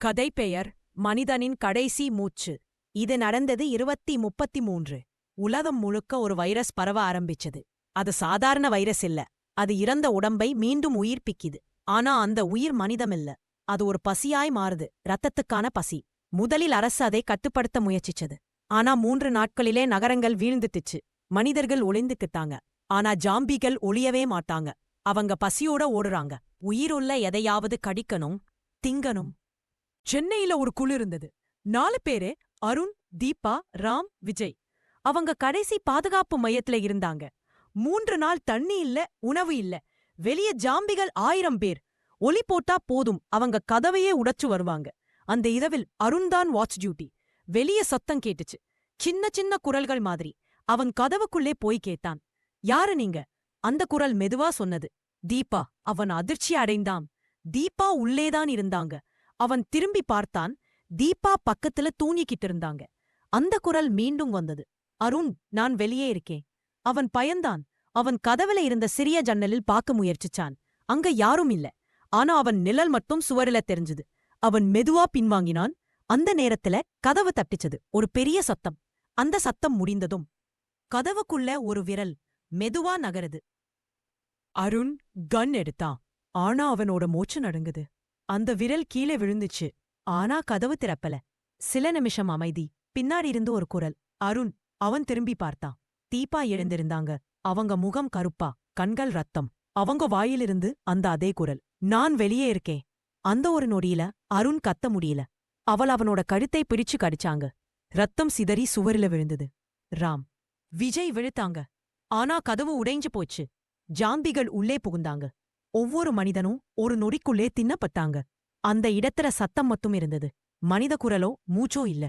கதை பெயர் மனிதனின் கடைசி மூச்சு. இது நடந்தது 2033. உலகம் முழுக்க ஒரு வைரஸ் பரவ ஆரம்பிச்சது. அது சாதாரண வைரஸ் இல்ல. அது இறந்த உடம்பை மீண்டும் உயிர்ப்பிக்குது. ஆனா அந்த உயிர் மனிதமில்ல. அது ஒரு பசியாய் மாறுது, ரத்தத்துக்கான பசி. முதலில் அரசு அதை கட்டுப்படுத்த முயற்சிச்சது. ஆனா 3 நாட்களிலே நகரங்கள் வீழ்ந்துட்டுச்சு. மனிதர்கள் ஒளிந்துக்கிட்டாங்க. ஆனா ஜாம்பிகள் ஒளியவே மாட்டாங்க. அவங்க பசியோட ஓடுறாங்க. உயிருள்ள எதையாவது கடிக்கணும், திங்கணும். சென்னையில ஒரு குழு இருந்தது. 4 பேரு: அருண், தீபா, ராம், விஜய். அவங்க கடைசி பாதுகாப்பு மையத்துல இருந்தாங்க. 3 நாள் தண்ணி இல்ல, உணவு இல்ல. வெளிய ஜாம்பிகள் 1000 பேர். ஒலி போட்டா போதும், அவங்க கதவையே உடைச்சு வருவாங்க. அந்த இரவில் அருண்தான் வாட்ச் டியூட்டி. வெளிய சத்தம் கேட்டுச்சு, சின்ன சின்ன குரல்கள் மாதிரி. அவன் கதவுக்குள்ளே போய் கேட்டான், யாரு நீங்க? அந்த குரல் மெதுவா சொன்னது, தீபா. அவன் அதிர்ச்சி அடைந்தான். தீபா உள்ளேதான் இருந்தாங்க. அவன் திரும்பி பார்த்தான். தீபா பக்கத்துல தூங்கிக்கிட்டு இருந்தாங்க. அந்த குரல் மீண்டும் வந்தது, அருண், நான் வெளியே இருக்கேன். அவன் பயந்தான். அவன் கதவுல இருந்த சிறிய ஜன்னலில் பார்க்க முயற்சிச்சான். அங்க யாரும் இல்ல. ஆனா அவன் நிழல் மட்டும் சுவரில தெரிஞ்சது. அவன் மெதுவா பின்வாங்கினான். அந்த நேரத்துல கதவு தட்டிச்சது. ஒரு பெரிய சத்தம். அந்த சத்தம் முடிந்ததும் கதவுக்குள்ள ஒரு விரல் மெதுவா நகருது. அருண் கன் எடுத்தான். ஆனா அவனோட மூச்சு நடுங்குது. அந்த விரல் கீழே விழுந்துச்சு. ஆனா கதவு திறப்பல. சில நிமிஷம் அமைதி. பின்னாடி இருந்து ஒரு குரல், அருண். அவன் திரும்பி பார்த்தான். தீபா எழுந்திருந்தாங்க. அவங்க முகம் கருப்பா, கண்கள் ரத்தம். அவங்க வாயிலிருந்து அந்த அதே குரல், நான் வெளியே இருக்கேன். அந்த ஒரு நொடியில அருண் கத்த முடியல. அவள் அவனோட கழுத்தை பிடிச்சு கடிச்சாங்க. ரத்தம் சிதறி சுவரில விழுந்தது. ராம், விஜய் விழுத்தாங்க. ஆனா கதவு உடைஞ்சு போச்சு. ஜாம்பிகள் உள்ளே புகுந்தாங்க. ஒவ்வொரு மனிதனும் ஒரு நொடிக்குள்ளே தின்னப்பட்டாங்க. அந்த இடத்துல சத்தம் மட்டும் இருந்தது. மனித குரலோ மூச்சோ இல்ல.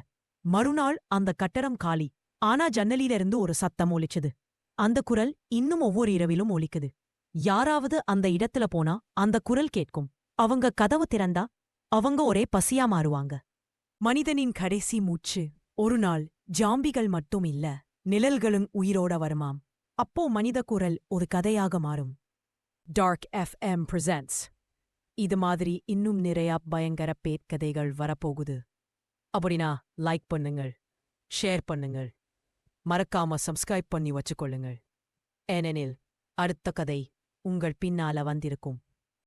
மறுநாள் அந்த கட்டடம் காலி. ஆனா ஜன்னலிலிருந்து ஒரு சத்தம் ஒலிச்சது. அந்த குரல் இன்னும் ஒவ்வொரு இரவிலும் ஒலிக்குது. யாராவது அந்த இடத்துல போனா அந்த குரல் கேட்கும். அவங்க கதவு திறந்தா அவங்க ஒரே பசியா மாறுவாங்க. மனிதனின் கடைசி மூச்சு. ஒரு நாள் ஜாம்பிகள் மட்டும் இல்ல, நிழல்களும் உயிரோட வருமாம். அப்போ மனித குரல் ஒரு கதையாக மாறும். Dark FM presents. இது மாதிரி இன்னும் நிறைய பயங்கர பேட்கதைகள் வரப்போகுது. அப்படின்னா லைக் பண்ணுங்கள், ஷேர் பண்ணுங்கள், மறக்காம சப்ஸ்கிரைப் பண்ணி வச்சுக்கொள்ளுங்கள். ஏனெனில் அடுத்த கதை உங்கள் பின்னால வந்திருக்கும்.